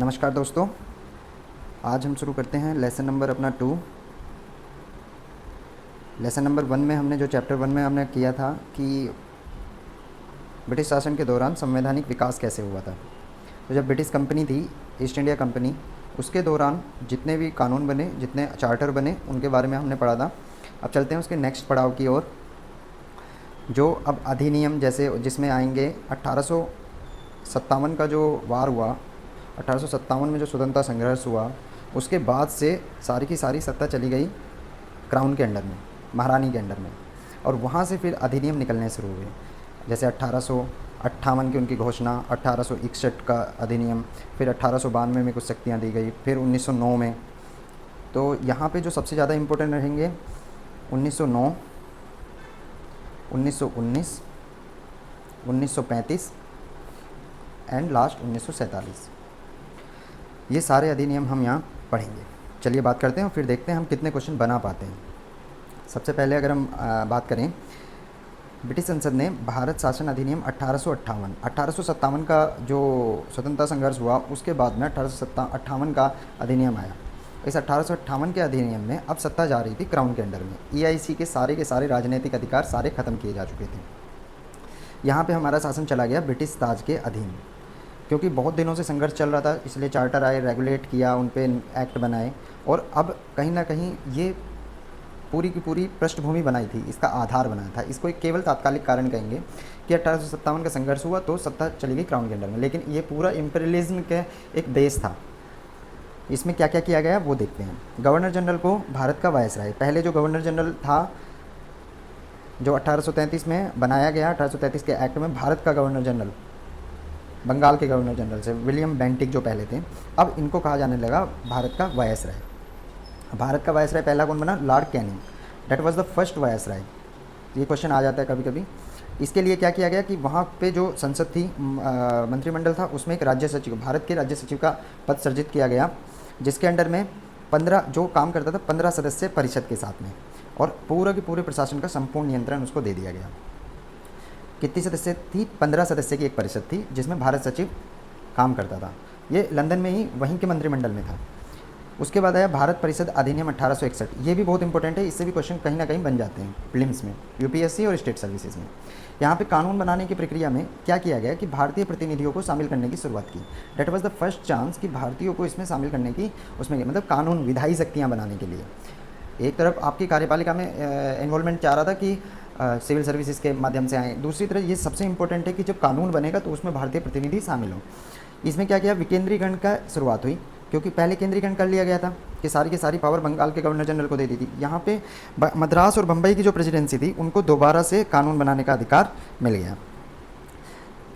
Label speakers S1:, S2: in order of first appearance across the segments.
S1: नमस्कार दोस्तों, आज हम शुरू करते हैं लेसन नंबर अपना 2। लेसन नंबर 1 में हमने जो चैप्टर 1 में हमने किया था कि ब्रिटिश शासन के दौरान संवैधानिक विकास कैसे हुआ था। तो जब ब्रिटिश कंपनी थी, ईस्ट इंडिया कंपनी, उसके दौरान जितने भी कानून बने, जितने चार्टर बने, उनके बारे में हमने पढ़ा था। अब चलते हैं उसके नेक्स्ट पड़ाव की ओर, जो अब अधिनियम जैसे जिसमें आएंगे 1857 का जो वार हुआ, 1857 में जो स्वतंत्रता संघर्ष हुआ, उसके बाद से सारी की सारी सत्ता चली गई क्राउन के अंडर में, महारानी के अंडर में, और वहाँ से फिर अधिनियम निकलने शुरू हुए। जैसे 1858 की उनकी घोषणा, 1861 का अधिनियम, फिर 1892 में कुछ शक्तियाँ दी गई, फिर 1909 में। तो यहाँ पे जो सबसे ज़्यादा इम्पोर्टेंट रहेंगे 1909, 1919, 1935 एंड लास्ट 1947। ये सारे अधिनियम हम यहाँ पढ़ेंगे। चलिए बात करते हैं और फिर देखते हैं हम कितने क्वेश्चन बना पाते हैं। सबसे पहले अगर हम बात करें, ब्रिटिश संसद ने भारत शासन अधिनियम 1857 का जो स्वतंत्रता संघर्ष हुआ, उसके बाद में 1858 का अधिनियम आया। इस 1858 के अधिनियम में अब सत्ता जा रही थी क्राउन के अंडर में। EIC के सारे राजनीतिक अधिकार सारे ख़त्म किए जा चुके थे। यहाँ पे हमारा शासन चला गया ब्रिटिश ताज के अधीन, क्योंकि बहुत दिनों से संघर्ष चल रहा था, इसलिए चार्टर आए, रेगुलेट किया, उन पे एक्ट बनाए, और अब कहीं ना कहीं ये पूरी की पूरी पृष्ठभूमि बनाई थी, इसका आधार बनाया था। इसको एक केवल तात्कालिक कारण कहेंगे कि 1857 का संघर्ष हुआ तो सत्ता चली गई क्राउन के अंडर में, लेकिन ये पूरा इम्पीरियलिज्म के एक देश था। इसमें क्या क्या किया गया वो देखते हैं। गवर्नर जनरल को भारत का वायसराय, पहले जो गवर्नर जनरल था, जो 1833 में बनाया गया, 1833 के एक्ट में, भारत का गवर्नर जनरल, बंगाल के गवर्नर जनरल से विलियम बेंटिक जो पहले थे, अब इनको कहा जाने लगा भारत का वायसराय। भारत का वायसराय पहला कौन बना? Lord Canning. That was the first viceroy. ये क्वेश्चन आ जाता है कभी कभी। इसके लिए क्या किया गया कि वहाँ पे जो संसद थी, मंत्रिमंडल था, उसमें एक राज्य सचिव, भारत के राज्य सचिव का पद सृजित किया गया, जिसके अंडर में 15 जो काम करता था 15 सदस्य परिषद के साथ में, और पूरे के पूरे प्रशासन का संपूर्ण नियंत्रण उसको दे दिया गया। कितनी सदस्य थी? 15 सदस्य की एक परिषद थी, जिसमें भारत सचिव काम करता था। ये लंदन में ही वहीं के मंत्रिमंडल में था। उसके बाद आया भारत परिषद अधिनियम 1861। ये भी बहुत इंपॉर्टेंट है, इससे भी क्वेश्चन कहीं ना कहीं बन जाते हैं प्रीलिम्स में, UPSC और स्टेट सर्विसेज में। यहाँ पे कानून बनाने की प्रक्रिया में क्या किया गया कि भारतीय प्रतिनिधियों को शामिल करने की शुरुआत की। That was the first chance कि भारतीयों को इसमें शामिल करने की, उसमें मतलब कानून विधायी शक्तियाँ बनाने के लिए। एक तरफ आपकी कार्यपालिका में इन्वॉल्वमेंट चाह रहा था कि सिविल सर्विसेज के माध्यम से आए, दूसरी तरफ ये सबसे इंपॉर्टेंट है कि जब कानून बनेगा तो उसमें भारतीय प्रतिनिधि शामिल हों। इसमें क्या किया? विकेंद्रीकरण का शुरुआत हुई, क्योंकि पहले केंद्रीकरण कर लिया गया था कि सारी की सारी पावर बंगाल के गवर्नर जनरल को दे दी थी। यहाँ पे मद्रास और बम्बई की जो प्रेसिडेंसी थी, उनको दोबारा से कानून बनाने का अधिकार मिल गया।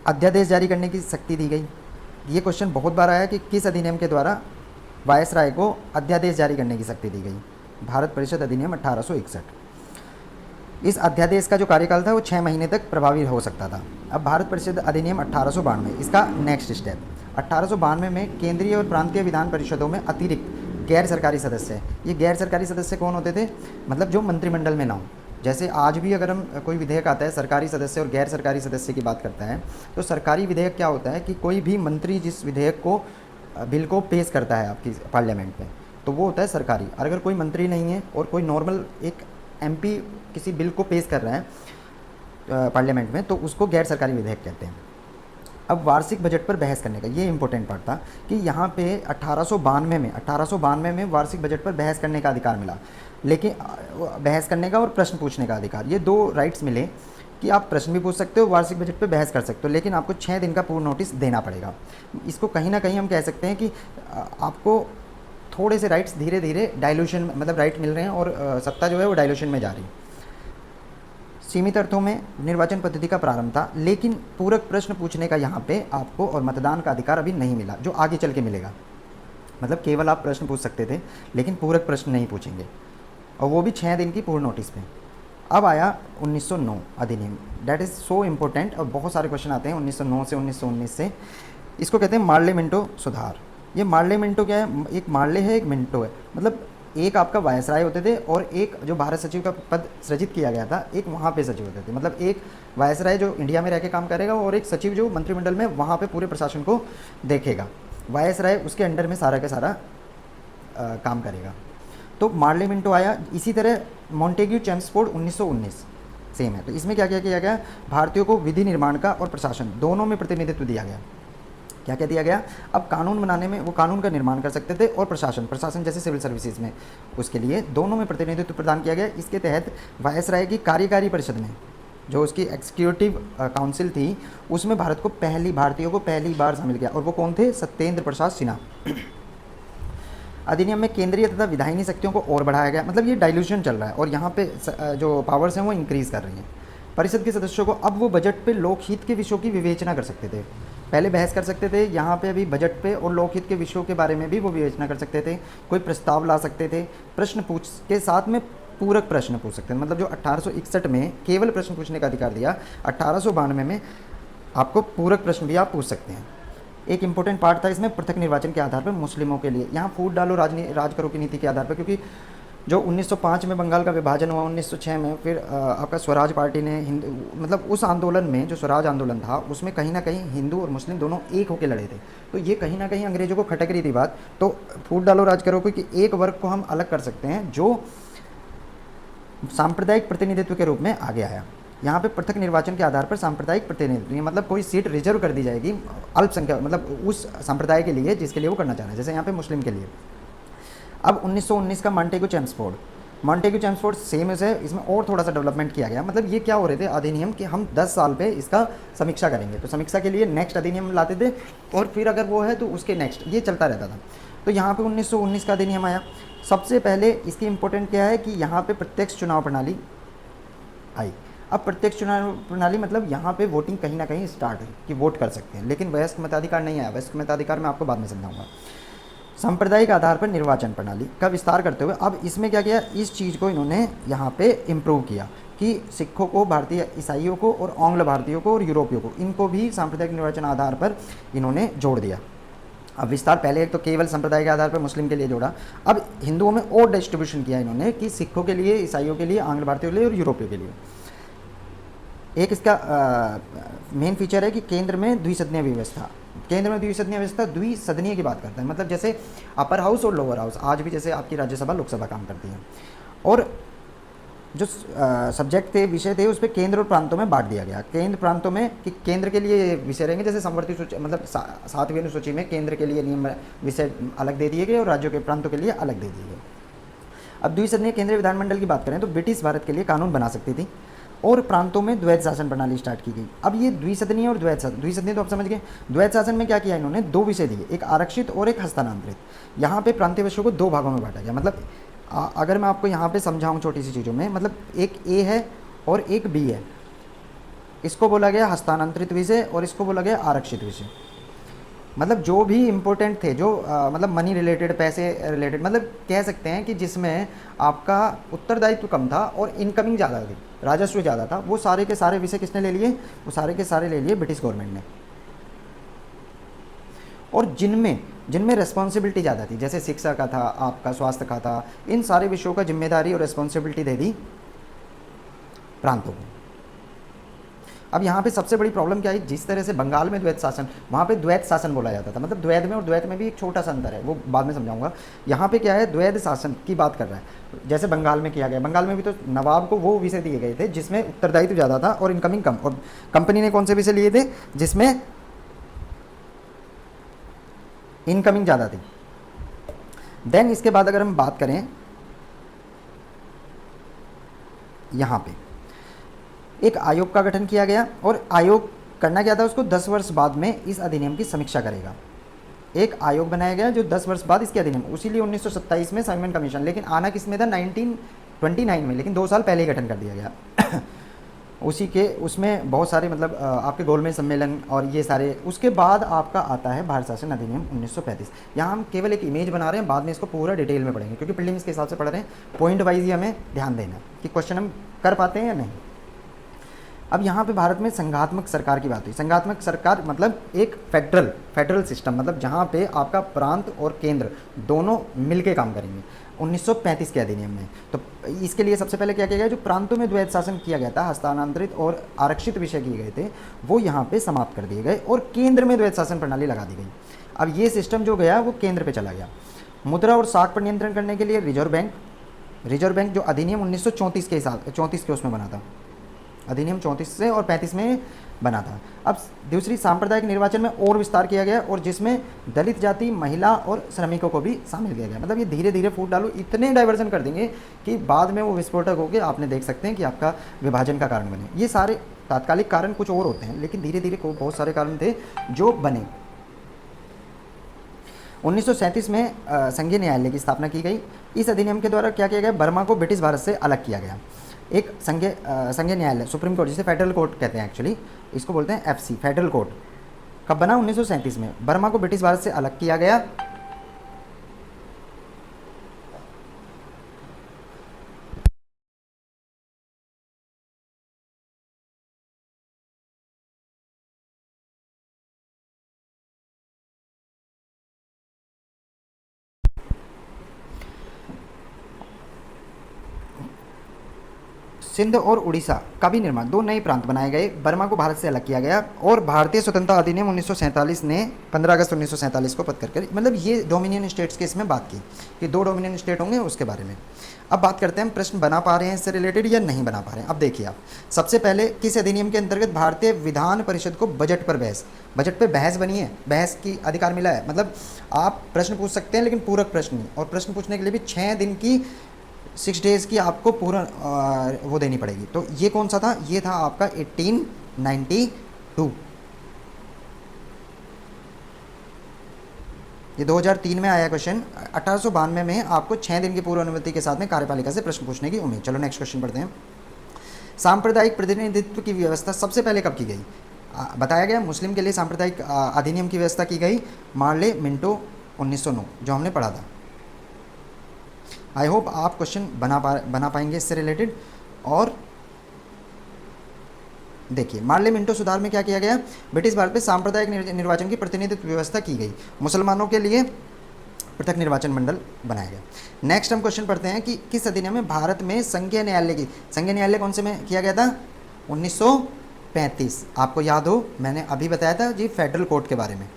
S1: अध्यादेश जारी करने की शक्ति दी गई। ये क्वेश्चन बहुत बार आया कि किस अधिनियम के द्वारा वायसराय को अध्यादेश जारी करने की शक्ति दी गई? भारत परिषद अधिनियम 1861। इस अध्यादेश का जो कार्यकाल था वो 6 महीने तक प्रभावी हो सकता था। अब भारत परिषद अधिनियम 1892, इसका नेक्स्ट स्टेप, 1892 में केंद्रीय और प्रांतीय विधान परिषदों में अतिरिक्त गैर सरकारी सदस्य। ये गैर सरकारी सदस्य कौन होते थे? मतलब जो मंत्रिमंडल में ना हो। जैसे आज भी अगर हम कोई विधेयक आता है, सरकारी सदस्य और गैर सरकारी सदस्य की बात करता है, तो सरकारी विधेयक क्या होता है कि कोई भी मंत्री जिस विधेयक को, बिल को पेश करता है आपकी पार्लियामेंट में, तो वो होता है सरकारी। और अगर कोई मंत्री नहीं है और कोई नॉर्मल एक MP किसी बिल को पेश कर रहा है पार्लियामेंट में, तो उसको गैर सरकारी विधेयक कहते हैं। अब वार्षिक बजट पर बहस करने का ये इंपॉर्टेंट पार्ट था कि यहाँ पे 1892 में वार्षिक बजट पर बहस करने का अधिकार मिला, लेकिन बहस करने का और प्रश्न पूछने का अधिकार, ये 2 राइट्स मिले कि आप प्रश्न भी पूछ सकते हो, वार्षिक बजट पर बहस कर सकते हो, लेकिन आपको 6 दिन का पूर्ण नोटिस देना पड़ेगा। इसको कहीं ना कहीं हम कह सकते हैं कि आपको थोड़े से राइट्स धीरे धीरे डाइल्यूशन, मतलब राइट मिल रहे हैं और सत्ता जो है वो डाइल्यूशन में जा रही है। सीमित अर्थों में निर्वाचन पद्धति का प्रारंभ था, लेकिन पूरक प्रश्न पूछने का यहाँ पे आपको और मतदान का अधिकार अभी नहीं मिला, जो आगे चल के मिलेगा। मतलब केवल आप प्रश्न पूछ सकते थे, लेकिन पूरक प्रश्न नहीं पूछेंगे, और वो भी 6 दिन की पूर्ण नोटिस पे। अब आया 1909 अधिनियम, डेट इज़ सो इम्पोर्टेंट, और बहुत सारे क्वेश्चन आते हैं 1909 से 1919 से। इसको कहते हैं मार्ले मिंटो सुधार। ये मार्ले मिंटो क्या है? एक मार्ले है, एक मिंटो है। मतलब एक आपका वायसराय होते थे और एक जो भारत सचिव का पद सृजित किया गया था, एक वहाँ पे सचिव होते थे। मतलब एक वायसराय जो इंडिया में रह के काम करेगा और एक सचिव जो मंत्रिमंडल में वहाँ पे पूरे प्रशासन को देखेगा। वायसराय उसके अंडर में सारा का सारा काम करेगा। तो मार्ले मिंटो आया। इसी तरह मॉन्टेग्यू चेम्सफोर्ड 1919 सेम है। तो इसमें क्या क्या किया गया, भारतीयों को विधि निर्माण का और प्रशासन दोनों में प्रतिनिधित्व दिया गया। क्या क्या दिया गया, अब कानून बनाने में वो कानून का निर्माण कर सकते थे, और प्रशासन जैसे सिविल सर्विसेज में, उसके लिए दोनों में प्रतिनिधित्व प्रदान किया गया। इसके तहत वायसराय की कार्यकारी परिषद में, जो उसकी एग्जीक्यूटिव काउंसिल थी, उसमें भारतीयों को पहली बार शामिल किया, और वो कौन थे, सत्येंद्र प्रसाद सिन्हा। अधिनियम में केंद्रीय तथा विधायिनी शक्तियों को और बढ़ाया गया, मतलब ये डाइल्यूशन चल रहा है, और यहाँ पे जो पावर्स हैं वो इंक्रीज़ कर रही हैं। परिषद के सदस्यों को अब वो बजट पे लोकहित के विषयों की विवेचना कर सकते थे। पहले बहस कर सकते थे, यहाँ पे अभी बजट पे और लोकहित के विषयों के बारे में भी वो विवेचना कर सकते थे। कोई प्रस्ताव ला सकते थे, प्रश्न पूछ के साथ में पूरक प्रश्न पूछ सकते हैं। मतलब जो 1861 में केवल प्रश्न पूछने का अधिकार दिया, 1892 में आपको पूरक प्रश्न भी आप पूछ सकते हैं। एक इंपॉर्टेंट पार्ट था इसमें पृथक निर्वाचन के आधार पर मुस्लिमों के लिए, यहाँ फूट डालो राज करो की नीति के आधार पर, क्योंकि जो 1905 में बंगाल का विभाजन हुआ, 1906 में फिर आपका स्वराज पार्टी ने हिंदू, मतलब उस आंदोलन में जो स्वराज आंदोलन था, उसमें कहीं ना कहीं हिंदू और मुस्लिम दोनों एक होकर लड़े थे। तो ये कहीं ना कहीं अंग्रेजों को खटक रही थी बात। तो फूट डालो राज करो कि एक वर्ग को हम अलग कर सकते हैं जो सांप्रदायिक प्रतिनिधित्व के रूप में आगे आया। यहाँ पे पृथक निर्वाचन के आधार पर सांप्रदायिक प्रतिनिधित्व, मतलब कोई सीट रिजर्व कर दी जाएगी अल्पसंख्यक, मतलब उस संप्रदाय के लिए जिसके लिए वो करना चाह रहे हैं, जैसे यहाँ पे मुस्लिम के लिए। अब 1919 का मॉन्टेग्यू चेम्सफोर्ड सेम है, इसमें और थोड़ा सा डेवलपमेंट किया गया। मतलब ये क्या हो रहे थे अधिनियम कि हम 10 साल पे इसका समीक्षा करेंगे, तो समीक्षा के लिए नेक्स्ट अधिनियम लाते थे, और फिर अगर वो है तो उसके नेक्स्ट, ये चलता रहता था। तो यहाँ पे 1919 का अधिनियम आया। सबसे पहले इसकी इंपॉर्टेंट क्या है कि यहाँ पे प्रत्यक्ष चुनाव प्रणाली आई। अब प्रत्यक्ष चुनाव प्रणाली मतलब यहाँ पे वोटिंग कहीं ना कहीं स्टार्ट है कि वोट कर सकते हैं, लेकिन वयस्क मताधिकार नहीं आया। वयस्क मताधिकार मैं आपको बाद में समझाऊंगा। सांप्रदायिक आधार पर निर्वाचन प्रणाली का विस्तार करते हुए अब इसमें क्या किया, इस चीज़ को इन्होंने यहाँ पे इम्प्रूव किया कि सिखों को, भारतीय ईसाइयों को, और आंग्ल भारतीयों को और यूरोपियों को, इनको भी सांप्रदायिक निर्वाचन आधार पर इन्होंने जोड़ दिया। अब विस्तार, पहले तो केवल संप्रदाय के आधार पर मुस्लिम के लिए जोड़ा, अब हिंदुओं में और डिस्ट्रीब्यूशन किया इन्होंने कि सिखों के लिए, ईसाइयों के लिए, आंग्ल भारतीयों के लिए और यूरोपियों के लिए। एक इसका मेन फीचर है कि केंद्र में द्विसदनीय व्यवस्था। द्विसदनीय की बात करता है, मतलब जैसे अपर हाउस और लोअर हाउस, आज भी जैसे आपकी राज्यसभा लोकसभा काम करती है। और जो सब्जेक्ट थे, विषय थे, उस पर केंद्र और प्रांतों में बांट दिया गया। केंद्र प्रांतों में कि केंद्र के लिए विषय रहेंगे, जैसे समवर्ती सूची, मतलब 7वीं अनुसूची में केंद्र के लिए नियम विषय अलग दे दिए गए और राज्यों के प्रांतों के लिए अलग दे दिए गए। अब द्विसदनीय केंद्रीय विधानमंडल की बात करें तो ब्रिटिश भारत के लिए कानून बना सकती थी, और प्रांतों में द्वैध शासन प्रणाली स्टार्ट की गई। अब ये द्विसदनीय और द्वैध शासन, द्विसदनीय तो आप समझ गए। द्वैध शासन में क्या किया इन्होंने, 2 विषय दिए, एक आरक्षित और एक हस्तांतरित। यहाँ पे प्रांतीय विषयों को 2 भागों में बांटा गया। मतलब अगर मैं आपको यहाँ पे समझाऊँ छोटी सी चीज़ों में, मतलब एक ए है और एक बी है, इसको बोला गया हस्तांतरित विषय और इसको बोला गया आरक्षित विषय। मतलब जो भी इम्पोर्टेंट थे, जो मतलब मनी रिलेटेड, पैसे रिलेटेड, मतलब कह सकते हैं कि जिसमें आपका उत्तरदायित्व कम था और इनकमिंग ज़्यादा थी, राजस्व ज़्यादा था, वो सारे के सारे विषय किसने ले लिए, वो सारे के सारे ले लिए ब्रिटिश गवर्नमेंट ने। और जिनमें रिस्पॉन्सिबिलिटी ज़्यादा थी, जैसे शिक्षा का था, आपका स्वास्थ्य का था, इन सारे विषयों का जिम्मेदारी और रिस्पॉन्सिबिलिटी दे दी प्रांतों को। अब यहाँ पे सबसे बड़ी प्रॉब्लम क्या है, जिस तरह से बंगाल में द्वैध शासन, वहाँ पे द्वैध शासन बोला जाता था, मतलब द्वैध में और द्वैत में भी एक छोटा सा अंतर है, वो बाद में समझाऊंगा। यहाँ पे क्या है, द्वैध शासन की बात कर रहा है, जैसे बंगाल में किया गया। बंगाल में भी तो नवाब को वो विषय दिए गए थे जिसमें उत्तरदायित्व ज़्यादा था और इनकमिंग कम, और कंपनी ने कौन से विषय लिए थे जिसमें इनकमिंग ज़्यादा थी। देन इसके बाद अगर हम बात करें, यहाँ पे एक आयोग का गठन किया गया, और आयोग करना क्या था, उसको 10 वर्ष बाद में इस अधिनियम की समीक्षा करेगा। एक आयोग बनाया गया जो 10 वर्ष बाद इसके अधिनियम, उसीलिए 1927 में साइमन कमीशन, लेकिन आना किसमें था, 1929 में, लेकिन 2 साल पहले ही गठन कर दिया गया। उसी के उसमें बहुत सारे, मतलब आपके गोलमेज सम्मेलन और ये सारे, उसके बाद आपका आता है भारत शासन अधिनियम 1935। यहाँ हम केवल एक इमेज बना रहे हैं, बाद में इसको पूरा डिटेल में पढ़ेंगे, क्योंकि प्रीलिम्स के हिसाब से पढ़ रहे हैं, पॉइंट वाइज ही हमें ध्यान देना कि क्वेश्चन हम कर पाते हैं या नहीं। अब यहाँ पे भारत में संघात्मक सरकार की बात हुई। संघात्मक सरकार मतलब एक फेडरल सिस्टम, मतलब जहाँ पे आपका प्रांत और केंद्र दोनों मिलके काम करेंगे 1935 के अधिनियम में। तो इसके लिए सबसे पहले क्या किया गया, जो प्रांतों में द्वैध शासन किया गया था, हस्तांतरित और आरक्षित विषय किए गए थे, वो यहाँ पे समाप्त कर दिए गए और केंद्र में द्वैध शासन प्रणाली लगा दी गई। अब ये सिस्टम जो गया वो केंद्र पे चला गया। मुद्रा और साख पर नियंत्रण करने के लिए रिजर्व बैंक जो अधिनियम 1934 के हिसाब 34 के उसमें बना था, अधिनियम 34 से और 35 में बना था। अब दूसरी, सांप्रदायिक निर्वाचन में और विस्तार किया गया और जिसमें दलित जाति, महिला और श्रमिकों को भी शामिल किया गया। मतलब ये धीरे धीरे फूट डालो, इतने डाइवर्जन कर देंगे कि बाद में वो विस्फोटक होकर आपने देख सकते हैं कि आपका विभाजन का कारण बने। ये सारे तात्कालिक कारण कुछ और होते हैं, लेकिन धीरे धीरे बहुत सारे कारण थे जो बने। 1937 में संघीय न्यायालय की स्थापना की गई। इस अधिनियम के द्वारा क्या किया गया, बर्मा को ब्रिटिश भारत से अलग किया गया। एक संघीय न्यायालय, सुप्रीम कोर्ट, जिसे फेडरल कोर्ट कहते हैं, एक्चुअली इसको बोलते हैं एफसी, फेडरल कोर्ट, कब बना, 1937 में। बर्मा को ब्रिटिश भारत से अलग किया गया। सिंध और उड़ीसा का भी निर्माण, दो नए प्रांत बनाए गए। बर्मा को भारत से अलग किया गया और भारतीय स्वतंत्रता अधिनियम 1947 ने 15 अगस्त 1947 को पद कर, मतलब ये डोमिनियन स्टेट्स की इसमें बात की कि दो डोमिनियन स्टेट होंगे, उसके बारे में। अब बात करते हैं प्रश्न बना पा रहे हैं इससे रिलेटेड या नहीं बना पा रहे हैं। अब देखिए आप, सबसे पहले किस अधिनियम के अंतर्गत भारतीय विधान परिषद को बजट पे बहस बनी है, बहस की अधिकार मिला है। मतलब आप प्रश्न पूछ सकते हैं लेकिन पूरक प्रश्न नहीं, और प्रश्न पूछने के लिए भी 6 दिन की 6 डेज़ की आपको पूरा वो देनी पड़ेगी। तो ये कौन सा था, ये था आपका 1892। ये 2003 में आया क्वेश्चन। 1892 में आपको 6 दिन की पूर्व अनुमति के साथ में कार्यपालिका से प्रश्न पूछने की उम्मीद। चलो नेक्स्ट क्वेश्चन पढ़ते हैं। सांप्रदायिक प्रतिनिधित्व की व्यवस्था सबसे पहले कब की गई, बताया गया मुस्लिम के लिए सांप्रदायिक अधिनियम की व्यवस्था की गई, मार्ले मिंटो 1909, जो हमने पढ़ा था। आई होप आप क्वेश्चन बना पाएंगे इससे रिलेटेड। और देखिए, मार्ले मिंटो सुधार में क्या किया गया, ब्रिटिश भारत में सांप्रदायिक निर्वाचन की प्रतिनिधित्व व्यवस्था की गई, मुसलमानों के लिए पृथक निर्वाचन मंडल बनाया गया। नेक्स्ट हम क्वेश्चन पढ़ते हैं कि किस अधिनियम में भारत में संघीय न्यायालय कौन से में किया गया था, 1935। आपको याद हो, मैंने अभी बताया था जी फेडरल कोर्ट के बारे में।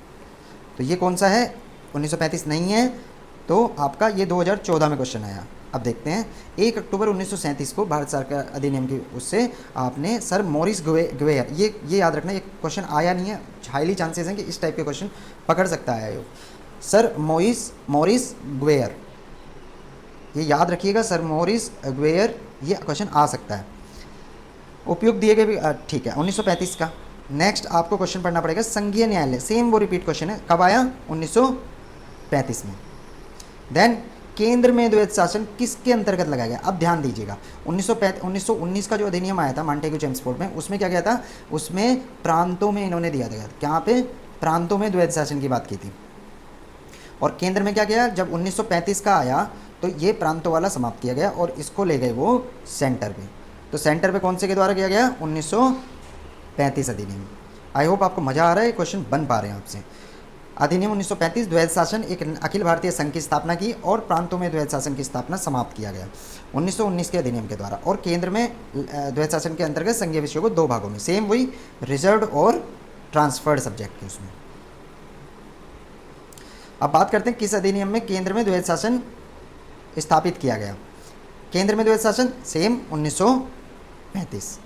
S1: तो ये कौन सा है, 1935 नहीं है, तो आपका ये 2014 में क्वेश्चन आया। अब देखते हैं, 1 अक्टूबर 1937 को भारत सरकार अधिनियम की उससे आपने सर मॉरिस ग्वेयर, ये याद रखना, ये क्वेश्चन आया नहीं है, हाईली चांसेस हैं कि इस टाइप के क्वेश्चन पकड़ सकता है आयोग। सर मॉरिस ग्वेयर, ये याद रखिएगा, सर मॉरिस ग्वेयर, ये क्वेश्चन आ सकता है। उपयुक्त दिए गए भी ठीक है, 1935 का। नेक्स्ट आपको क्वेश्चन पढ़ना पड़ेगा, संघीय न्यायालय, सेम वो रिपीट क्वेश्चन है, कब आया, 1935 में। देन केंद्र में द्वैध शासन किसके अंतर्गत लगाया गया, अब ध्यान दीजिएगा, 1919 का जो अधिनियम आया था मॉन्टेग्यू चेम्सफोर्ड में, उसमें क्या किया था, उसमें प्रांतों में इन्होंने दिया था, क्या पे, प्रांतों में द्वैध शासन की बात की थी। और केंद्र में क्या किया, जब 1935 का आया तो ये प्रांतों वाला समाप्त किया गया और इसको ले गए वो सेंटर पे। तो सेंटर पे कौन से के द्वारा किया गया, 1935 अधिनियम। आई होप आपको मज़ा आ रहा है, क्वेश्चन बन पा रहे हैं आपसे। अधिनियम 1935 द्वैध शासन एक अखिल भारतीय संघ की स्थापना की और प्रांतों में द्वैध शासन की स्थापना समाप्त किया गया 1919 के अधिनियम के द्वारा। और केंद्र में द्वैध शासन के अंतर्गत संघीय विषयों को 2 भागों में, सेम वही रिजर्व्ड और ट्रांसफर्ड सब्जेक्ट के उसमें। अब बात करते हैं किस अधिनियम में केंद्र में द्वैध शासन स्थापित किया गया। केंद्र में द्वैध शासन सेम 1935।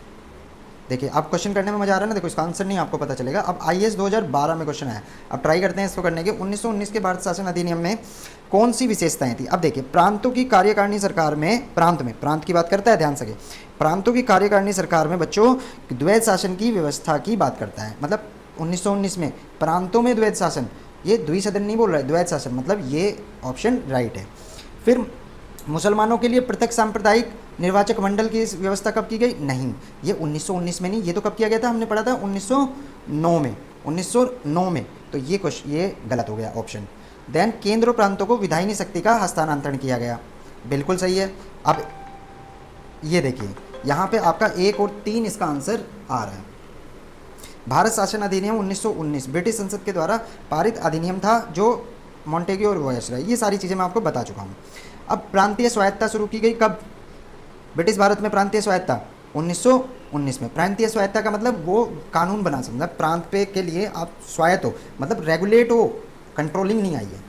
S1: देखिए, अब क्वेश्चन करने में मजा आ रहा है ना, देखो इसका आंसर नहीं आपको पता चलेगा। अब आईएएस 2012 में क्वेश्चन आया, अब ट्राई करते हैं इसको करने के। 1919 के भारत शासन अधिनियम में कौन सी विशेषताएं थी। अब देखिए, प्रांतों की कार्यकारिणी सरकार में, प्रांत की बात करता है, ध्यान से, प्रांतों की कार्यकारिणी सरकार में बच्चों द्वैध शासन की व्यवस्था की बात करता है। मतलब 1919 में प्रांतों में द्वैध शासन, ये द्विसदन नहीं बोल रहा है, द्वैध शासन, मतलब ये ऑप्शन राइट है। फिर मुसलमानों के लिए पृथक सांप्रदायिक निर्वाचक मंडल की व्यवस्था कब की गई, नहीं, ये 1919 में नहीं, ये तो कब किया गया था, हमने पढ़ा था 1909 में, 1909 में। तो ये गलत हो गया ऑप्शन। देन केंद्र और प्रांतों को विधायिनी शक्ति का हस्तांतरण किया गया, बिल्कुल सही है। अब ये देखिए, यहाँ पे आपका 1 और 3 इसका आंसर आ रहा है। भारत शासन अधिनियम 1919 ब्रिटिश संसद के द्वारा पारित अधिनियम था, जो मॉन्टेग्यू और वायसराय, ये सारी चीज़ें मैं आपको बता चुका हूँ। अब प्रांतीय स्वायत्तता शुरू की गई कब, ब्रिटिश भारत में प्रांतीय स्वायत्तता 1919 में। प्रांतीय स्वायत्तता का मतलब वो कानून बना सकते, मतलब प्रांत पे के लिए आप स्वायत्त हो, मतलब रेगुलेट हो कंट्रोलिंग नहीं आई है।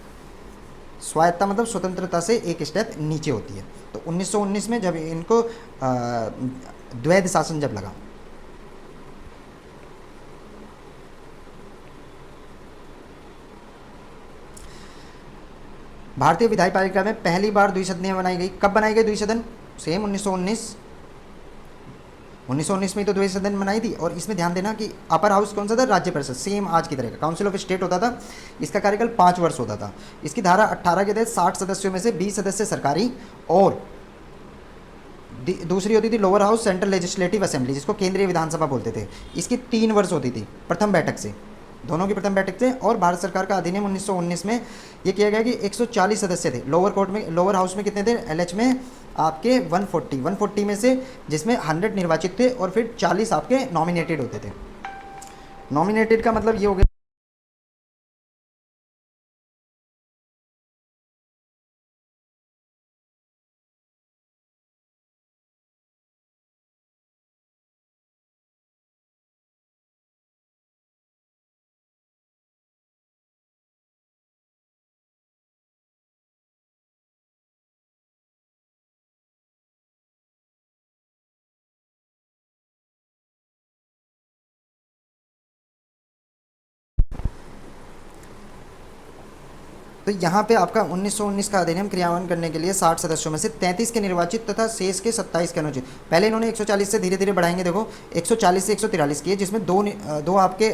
S1: स्वायत्तता मतलब स्वतंत्रता से एक स्टेप नीचे होती है। तो 1919 में जब इनको द्वैध शासन जब लगा, भारतीय विधायी पालिका में पहली बार द्विसदनीय बनाई गई। कब बनाई गई द्विसदन? सेम 1919 1919 में ही तो द्विसदन बनाई थी। और इसमें ध्यान देना कि अपर हाउस कौन सा था? राज्य परिषद, सेम आज की तरह का काउंसिल ऑफ स्टेट होता था। इसका कार्यकाल 5 वर्ष होता था। इसकी धारा 18 के तहत 60 सदस्यों में से 20 सदस्य सरकारी और दूसरी होती थी lower house central legislative assembly, जिसको केंद्रीय विधानसभा बोलते थे। इसकी 3 वर्ष होती थी प्रथम बैठक से, दोनों की प्रथम बैठक से। और भारत सरकार का अधिनियम 1919 में ये किया गया कि 140 सदस्य थे। लोअर कोर्ट में, लोअर हाउस में कितने थे? एलएच में आपके 140 में से, जिसमें 100 निर्वाचित थे और फिर 40 आपके नॉमिनेटेड होते थे। नॉमिनेटेड का मतलब ये हो गया तो यहाँ पे आपका 1919 का अधिनियम क्रियान्वयन करने के लिए 60 सदस्यों में से 33 के निर्वाचित तथा शेष के 27 के अनुचित। पहले इन्होंने 140 से धीरे धीरे बढ़ाएंगे। देखो 140 से 143 किए, जिसमें दो आपके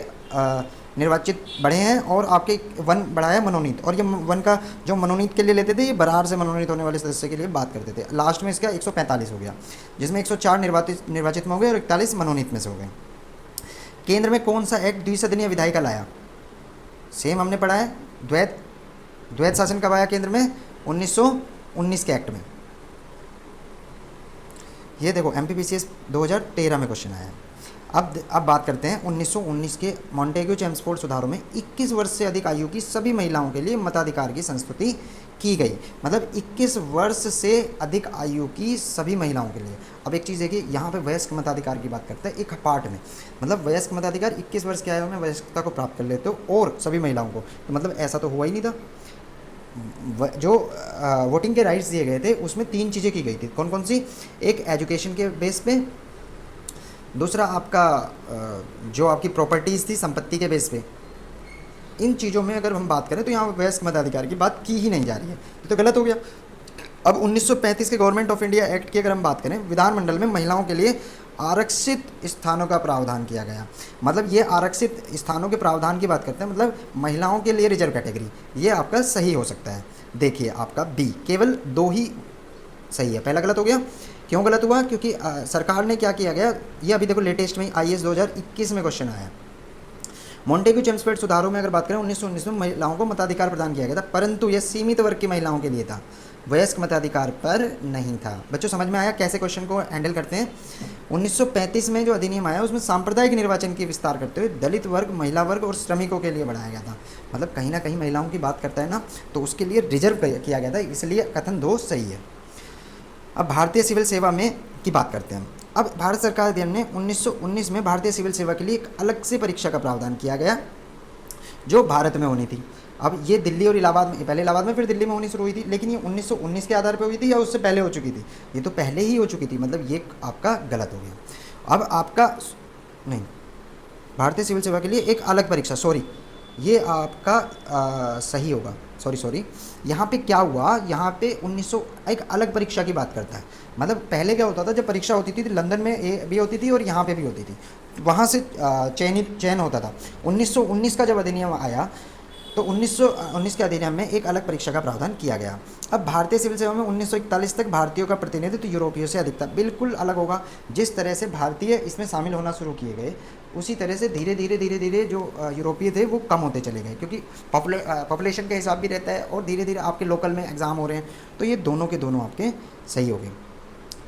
S1: निर्वाचित बढ़े हैं और आपके 1 बढ़ाया मनोनीत। और ये 1 का जो मनोनीत के लिए लेते थे, ये बरार से मनोनीत होने वाले सदस्य के लिए बात करते थे। लास्ट में इसका 145 हो गया, जिसमें 104 निर्वाचित में हो गए और 41 मनोनीत में से हो गए। केंद्र में कौन सा एक्ट द्विसदनीय विधायिका लाया? सेम हमने पढ़ा है, द्वैध शासन कब आया केंद्र में? 1919 के एक्ट में। ये देखो एमपीपीसीएस 2013 में क्वेश्चन आया है। अब बात करते हैं 1919 के मॉन्टेग्यू चेम्सफोर्ड सुधारों में 21 वर्ष से अधिक आयु की सभी महिलाओं के लिए मताधिकार की संस्तुति की गई। मतलब 21 वर्ष से अधिक आयु की सभी महिलाओं के लिए। अब एक चीज़ है कि यहाँ पे वयस्क मताधिकार की बात करते हैं एक पार्ट में। मतलब वयस्क मताधिकार 21 वर्ष की आयु में वयस्कता को प्राप्त कर लेते हो और सभी महिलाओं को, तो मतलब ऐसा तो हुआ ही नहीं था। जो वोटिंग के राइट्स दिए गए थे उसमें 3 चीज़ें की गई थी। कौन कौन सी? एक एजुकेशन के बेस पे, दूसरा आपका जो आपकी प्रॉपर्टीज़ थी संपत्ति के बेस पे। इन चीज़ों में अगर हम बात करें तो यहाँ वयस्क मताधिकार की बात की ही नहीं जा रही है, तो गलत हो गया। अब 1935 के गवर्नमेंट ऑफ इंडिया एक्ट की अगर हम बात करें, विधानमंडल में महिलाओं के लिए आरक्षित स्थानों का प्रावधान किया गया। मतलब ये आरक्षित स्थानों के प्रावधान की बात करते हैं, मतलब महिलाओं के लिए रिजर्व कैटेगरी। ये आपका सही हो सकता है। देखिए आपका बी, केवल 2 ही सही है, पहला गलत हो गया। क्यों गलत हुआ? क्योंकि सरकार ने क्या किया गया, ये अभी देखो लेटेस्ट में आईएएस 2021 में क्वेश्चन आया। मॉन्टेग्यू चेम्सफोर्ड सुधारों में अगर बात करें 1919 में महिलाओं को मताधिकार प्रदान किया गया था, परंतु यह सीमित वर्ग की महिलाओं के लिए था, वयस्क मताधिकार पर नहीं था। बच्चों समझ में आया कैसे क्वेश्चन को हैंडल करते हैं? 1935 में जो अधिनियम आया उसमें सांप्रदायिक निर्वाचन की विस्तार करते हुए दलित वर्ग, महिला वर्ग और श्रमिकों के लिए बढ़ाया गया था। मतलब कहीं ना कहीं महिलाओं की बात करता है ना, तो उसके लिए रिजर्व किया गया था, इसलिए कथन 2 सही है। अब भारतीय सिविल सेवा में की बात करते हैं। अब भारत सरकार अधिनियम ने 1919 में भारतीय सिविल सेवा के लिए एक अलग से परीक्षा का प्रावधान किया गया जो भारत में होनी थी। अब ये दिल्ली और इलाहाबाद में, पहले इलाहाबाद में फिर दिल्ली में होनी शुरू हुई थी, लेकिन ये 1919 के आधार पर हुई थी या उससे पहले हो चुकी थी? ये तो पहले ही हो चुकी थी, मतलब ये आपका गलत हो गया। अब आपका नहीं, भारतीय सिविल सेवा के लिए एक अलग परीक्षा, सॉरी ये आपका सही होगा, सॉरी यहाँ पे क्या हुआ, यहाँ पे 1900 एक अलग परीक्षा की बात करता है। मतलब पहले क्या होता था, जब परीक्षा होती थी लंदन में भी होती थी और यहाँ पे भी होती थी, वहाँ से चयन होता था। 1919 का जब अधिनियम आया तो 1919 के अधिनियम में एक अलग परीक्षा का प्रावधान किया गया। अब भारतीय सिविल सेवा में 1941 तक भारतीयों का प्रतिनिधित्व यूरोपियों से अधिक था। बिल्कुल अलग होगा। जिस तरह से भारतीय इसमें शामिल होना शुरू किए गए, उसी तरह से धीरे धीरे जो यूरोपीय थे वो कम होते चले गए, क्योंकि पॉपुलेशन के हिसाब भी रहता है और धीरे धीरे आपके लोकल में एग्ज़ाम हो रहे हैं, तो ये दोनों के दोनों आपके सही हो गए।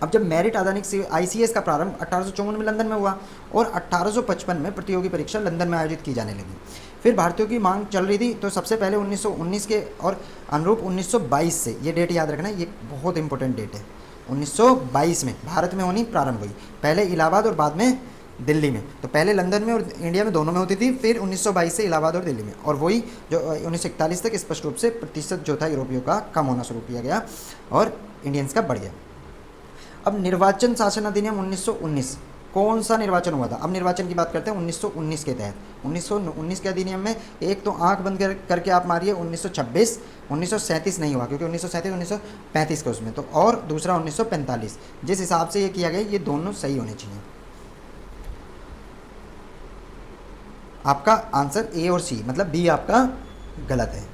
S1: अब जब मेरिट आधारित ICS का प्रारंभ 1854 में लंदन में हुआ और 1855 में प्रतियोगी परीक्षा लंदन में आयोजित की जाने लगी। फिर भारतीयों की मांग चल रही थी, तो सबसे पहले 1919 के और अनुरूप 1922 से, ये डेट याद रखना, ये बहुत इंपॉर्टेंट डेट है, 1922 में भारत में होनी प्रारंभ हुई। पहले इलाहाबाद और बाद में दिल्ली में। तो पहले लंदन में और इंडिया में दोनों में होती थी, फिर 1922 से इलाहाबाद और दिल्ली में, और वही जो 1941 तक स्पष्ट रूप से प्रतिशत जो था यूरोपियों का कम होना शुरू किया गया और इंडियंस का बढ़ गया। अब निर्वाचन शासन अधिनियम 1919, कौन सा निर्वाचन हुआ था? अब निर्वाचन की बात करते हैं 1919 के तहत। 1919 के अधिनियम में एक तो आंख बंद करके आप मारिए 1926, 1937 नहीं हुआ क्योंकि 1937 1935 के उसमें, तो और दूसरा 1945। जिस हिसाब से ये किया गया ये दोनों सही होने चाहिए। आपका आंसर ए और सी, मतलब बी आपका गलत है।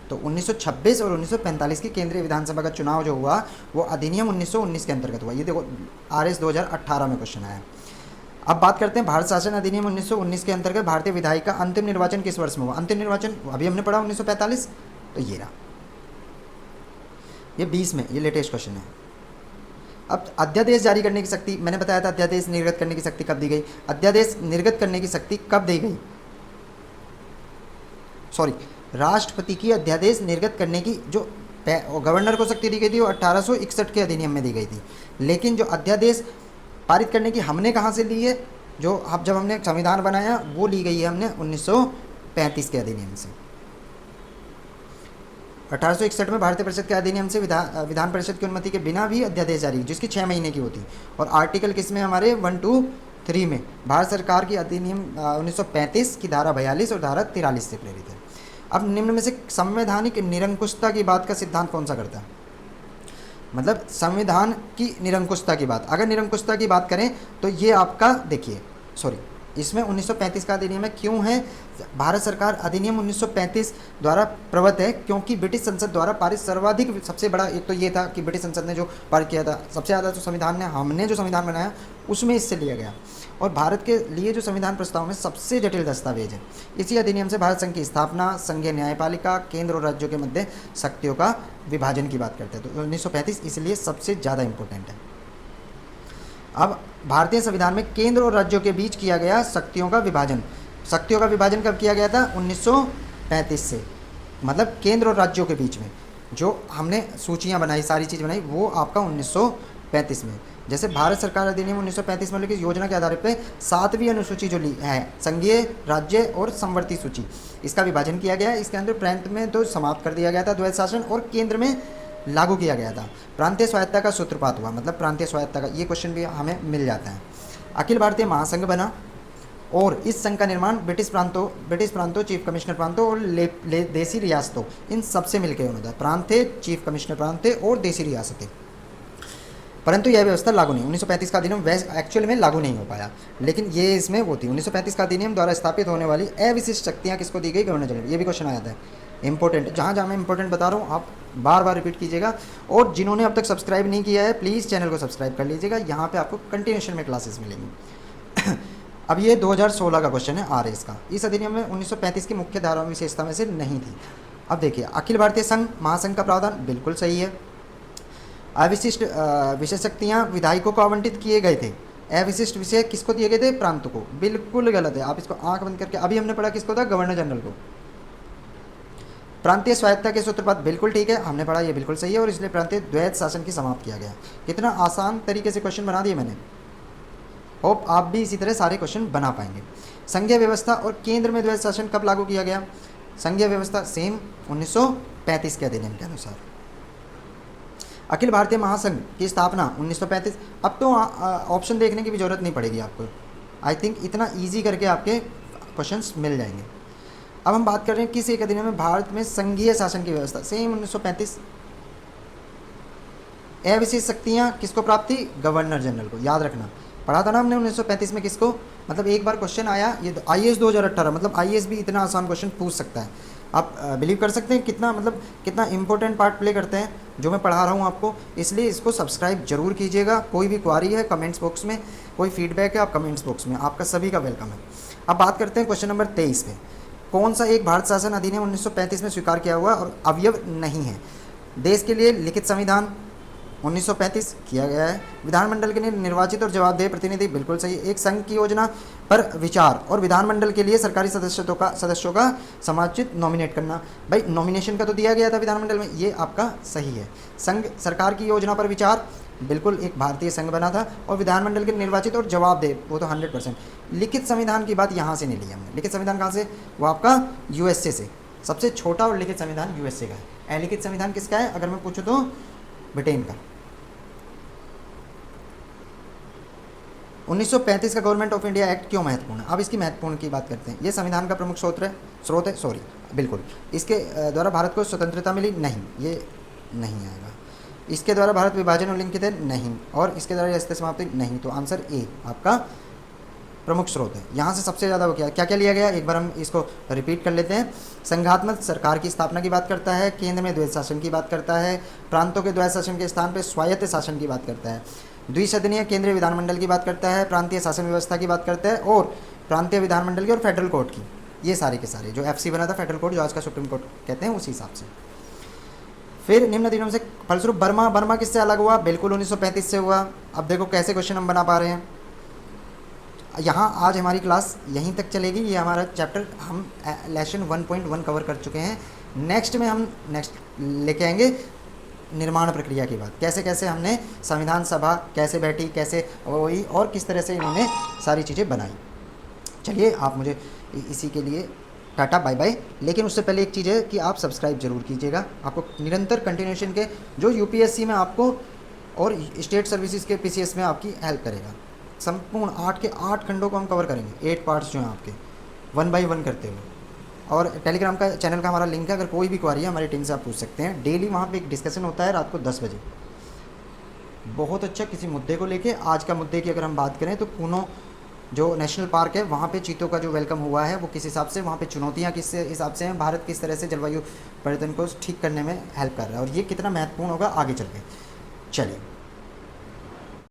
S1: तो 1926 और 1945 की केंद्रीय विधानसभा का चुनाव जो हुआ वो अधिनियम 1919 के अंतर्गत हुआ। ये देखो RS 2018 में क्वेश्चन आया। अब बात करते हैं भारत शासन अधिनियम 1919 के अंतर्गत भारतीय विधायी का अंतिम निर्वाचन किस वर्ष में हुआ? अंतिम निर्वाचन अभी हमने पढ़ा 1945, तो ये रहा, ये 20 में, ये लेटेस्ट क्वेश्चन है। अब अध्यादेश जारी करने की शक्ति, मैंने बताया था अध्यादेश निर्गत करने की शक्ति कब दी गई? अध्यादेश निर्गत करने की शक्ति कब दी गई? सॉरी, राष्ट्रपति की अध्यादेश निर्गत करने की जो गवर्नर को शक्ति दी गई थी वो 1861 के अधिनियम में दी गई थी। लेकिन जो अध्यादेश पारित करने की हमने कहाँ से ली है? जो अब जब हमने संविधान बनाया वो ली गई है हमने 1935 के अधिनियम से। 1861 में भारतीय परिषद के अधिनियम से विधान परिषद की अनुमति के बिना भी अध्यादेश जारी, जिसकी 6 महीने की होती, और आर्टिकल किसमें हमारे 1, 2, 3 में भारत सरकार की अधिनियम 1935 की धारा 42 और धारा 43 से प्रेरित है। अब निम्न में से संवैधानिक निरंकुशता की बात का सिद्धांत कौन सा करता है? मतलब संविधान की निरंकुशता की बात, अगर निरंकुशता की बात करें तो ये आपका देखिए, सॉरी, इसमें 1935 का अधिनियम है। क्यों है? भारत सरकार अधिनियम 1935 द्वारा प्रवृत्त है क्योंकि ब्रिटिश संसद द्वारा पारित सर्वाधिक, सबसे बड़ा एक तो ये था कि ब्रिटिश संसद ने जो पारित किया था सबसे ज़्यादा, जो संविधान ने हमने जो संविधान बनाया उसमें इससे लिया गया, और भारत के लिए जो संविधान प्रस्ताव में सबसे जटिल दस्तावेज है। इसी अधिनियम से भारत संघ की स्थापना, संघीय न्यायपालिका, केंद्र और राज्यों के मध्य शक्तियों का विभाजन की बात करते हैं। तो 1935 इसलिए सबसे ज़्यादा इंपॉर्टेंट है। अब भारतीय संविधान में केंद्र और राज्यों के बीच किया गया शक्तियों का विभाजन, शक्तियों का विभाजन कब किया गया था? 1935 से, मतलब केंद्र और राज्यों के बीच में जो हमने सूचियां बनाई, सारी चीज़ बनाई, वो आपका 1935 में। जैसे भारत सरकार अधिनियम 1935 में की योजना के आधार पर 7वीं अनुसूची जो ली है, संघीय, राज्य और समवर्ती सूची, इसका विभाजन किया गया है। इसके अंदर प्रांत में तो समाप्त कर दिया गया था द्वैध शासन, और केंद्र में लागू किया गया था। प्रांतीय स्वायत्तता का सूत्रपात हुआ, मतलब प्रांतीय स्वायत्तता का ये क्वेश्चन भी हमें मिल जाता है। अखिल भारतीय महासंघ बना, और इस संघ का निर्माण ब्रिटिश प्रांतों, चीफ कमिश्नर प्रांतों और देसी रियासतों, इन सबसे मिलकर होना था। प्रांत थे, चीफ कमिश्नर प्रांत थे और देसी रियासतें। परंतु यह व्यवस्था लागू नहीं, 1935 का अधिनियम एक्चुअल में लागू नहीं हो पाया, लेकिन ये इसमें वो थी। 1935 का अधिनियम द्वारा स्थापित होने वाली अविशिष्ट शक्तियाँ किसको दी गई? Governor general. ये भी क्वेश्चन आया था, इंपॉर्टेंट, जहाँ जहाँ मैं इंपॉर्टेंट बता रहा हूँ आप बार बार रिपीट कीजिएगा। और जिन्होंने अब तक सब्सक्राइब नहीं किया है प्लीज़ चैनल को सब्सक्राइब कर लीजिएगा, यहाँ पे आपको कंटिन्यूशन में क्लासेस मिलेंगी। अब ये 2016 का क्वेश्चन है RS का। इस अधिनियम में 1935 की मुख्य धारा विशेषता में से नहीं थी। अब देखिए, अखिल भारतीय संघ महासंघ का प्रावधान बिल्कुल सही है। अविशिष्ट विशेष शक्तियाँ विधायकों को आवंटित किए गए थे। अविशिष्ट विषय किसको दिए गए थे? प्रांतों को। बिल्कुल गलत है, आप इसको आंख बंद करके, अभी हमने पढ़ा किसको था? गवर्नर जनरल को। प्रांतीय स्वायत्तता के सूत्रपात बिल्कुल ठीक है, हमने पढ़ा, ये बिल्कुल सही है, और इसलिए प्रांतीय द्वैध शासन की समाप्त किया गया। कितना आसान तरीके से क्वेश्चन बना दिए मैंने, होप आप भी इसी तरह सारे क्वेश्चन बना पाएंगे। संघीय व्यवस्था और केंद्र में द्वैध शासन कब लागू किया गया? संघीय व्यवस्था सेम 1935 के अधिनियम के अनुसार। अखिल भारतीय महासंघ की स्थापना 1935। अब तो ऑप्शन देखने की भी जरूरत नहीं पड़ेगी आपको, आई थिंक इतना ईजी करके आपके क्वेश्चंस मिल जाएंगे। अब हम बात कर रहे हैं किस एक अधिनियम में भारत में संघीय शासन की व्यवस्था, सेम 1935। अविशेष शक्तियाँ किसको प्राप्त थी? गवर्नर जनरल को। याद रखना, पढ़ा था ना हमने 1935 में किसको, मतलब एक बार क्वेश्चन आया, ये IAS 2018, मतलब IAS भी इतना आसान क्वेश्चन पूछ सकता है। आप बिलीव कर सकते हैं कितना, मतलब कितना इंपॉर्टेंट पार्ट प्ले करते हैं जो मैं पढ़ा रहा हूँ आपको। इसलिए इसको सब्सक्राइब जरूर कीजिएगा। कोई भी क्वारी है कमेंट्स बॉक्स में, कोई फीडबैक है आप कमेंट्स बॉक्स में, आपका सभी का वेलकम है। अब बात करते हैं क्वेश्चन नंबर 23 पे। कौन सा एक भारत शासन अधिनियम 1935 में स्वीकार किया हुआ और अवयव नहीं है? देश के लिए लिखित संविधान 1935 किया गया है। विधानमंडल के लिए निर्वाचित और जवाबदेह प्रतिनिधि, बिल्कुल सही। एक संघ की योजना पर विचार और विधानमंडल के लिए सरकारी सदस्यों का समायोजित नॉमिनेट करना, भाई नॉमिनेशन का तो दिया गया था विधानमंडल में, ये आपका सही है। संघ सरकार की योजना पर विचार, बिल्कुल एक भारतीय संघ बना था और विधानमंडल के निर्वाचित और जवाबदेह, वो तो 100%। लिखित संविधान की बात यहाँ से नहीं ली हमने। लिखित संविधान कहाँ से? वो आपका यूएसए से। सबसे छोटा और लिखित संविधान यूएसए का है। अलिखित संविधान किसका है अगर मैं पूछूँ तो? ब्रिटेन का। 1935 का गवर्नमेंट ऑफ इंडिया एक्ट क्यों महत्वपूर्ण है? अब इसकी महत्वपूर्ण की बात करते हैं। ये संविधान का प्रमुख स्रोत है सॉरी बिल्कुल। इसके द्वारा भारत को स्वतंत्रता मिली? नहीं, ये नहीं आएगा। इसके द्वारा भारत विभाजन उल्लिखित है? नहीं। और इसके द्वारा राष्ट्रीय समाप्ति? नहीं। तो आंसर ए आपका प्रमुख स्रोत है। यहाँ से सबसे ज़्यादा वो क्या क्या लिया गया, एक बार हम इसको रिपीट कर लेते हैं। संघात्मक सरकार की स्थापना की बात करता है, केंद्र में द्वैध शासन की बात करता है, प्रांतों के द्वैध शासन के स्थान पर स्वायत्त शासन की बात करता है, द्विसदनीय केंद्रीय विधानमंडल की बात करता है, प्रांतीय शासन व्यवस्था की बात करता है, और प्रांतीय विधानमंडल की और फेडरल कोर्ट की। ये सारे के सारे जो एफसी बना था फेडरल कोर्ट, जो आज का सुप्रीम कोर्ट कहते हैं, उसी हिसाब से। फिर निम्न अधिनियम से फलस्वरूप बर्मा किससे अलग हुआ? बिल्कुल 1935 से हुआ। अब देखो कैसे क्वेश्चन हम बना पा रहे हैं। यहाँ आज हमारी क्लास यहीं तक चलेगी। ये हमारा चैप्टर हम लेसन 1.1 कवर कर चुके हैं। नेक्स्ट में हम लेके आएंगे निर्माण प्रक्रिया की बात, कैसे कैसे हमने संविधान सभा कैसे बैठी, कैसे वही, और किस तरह से इन्होंने सारी चीज़ें बनाई। चलिए आप मुझे इसी के लिए टाटा बाय बाय। लेकिन उससे पहले एक चीज़ है कि आप सब्सक्राइब जरूर कीजिएगा। आपको निरंतर कंटिन्यूएशन के जो यूपीएससी में आपको और स्टेट सर्विसेज के पीसीएस में आपकी हेल्प करेगा। संपूर्ण 8 के 8 खंडों को हम कवर करेंगे, 8 पार्ट्स जो हैं आपके 1 बाय 1 करते हुए। और टेलीग्राम का चैनल का हमारा लिंक है, अगर कोई भी क्वारी है हमारी टीम से आप पूछ सकते हैं। डेली वहाँ पे एक डिस्कशन होता है रात को 10 बजे, बहुत अच्छा, किसी मुद्दे को लेके। आज का मुद्दे की अगर हम बात करें तो कूनो जो नेशनल पार्क है वहाँ पे चीतों का जो वेलकम हुआ है वो किस हिसाब से, वहाँ पे चुनौतियाँ किस हिसाब से हैं, भारत किस तरह से जलवायु परिवर्तन को ठीक करने में हेल्प कर रहा है, और ये कितना महत्वपूर्ण होगा आगे चल के। चलिए।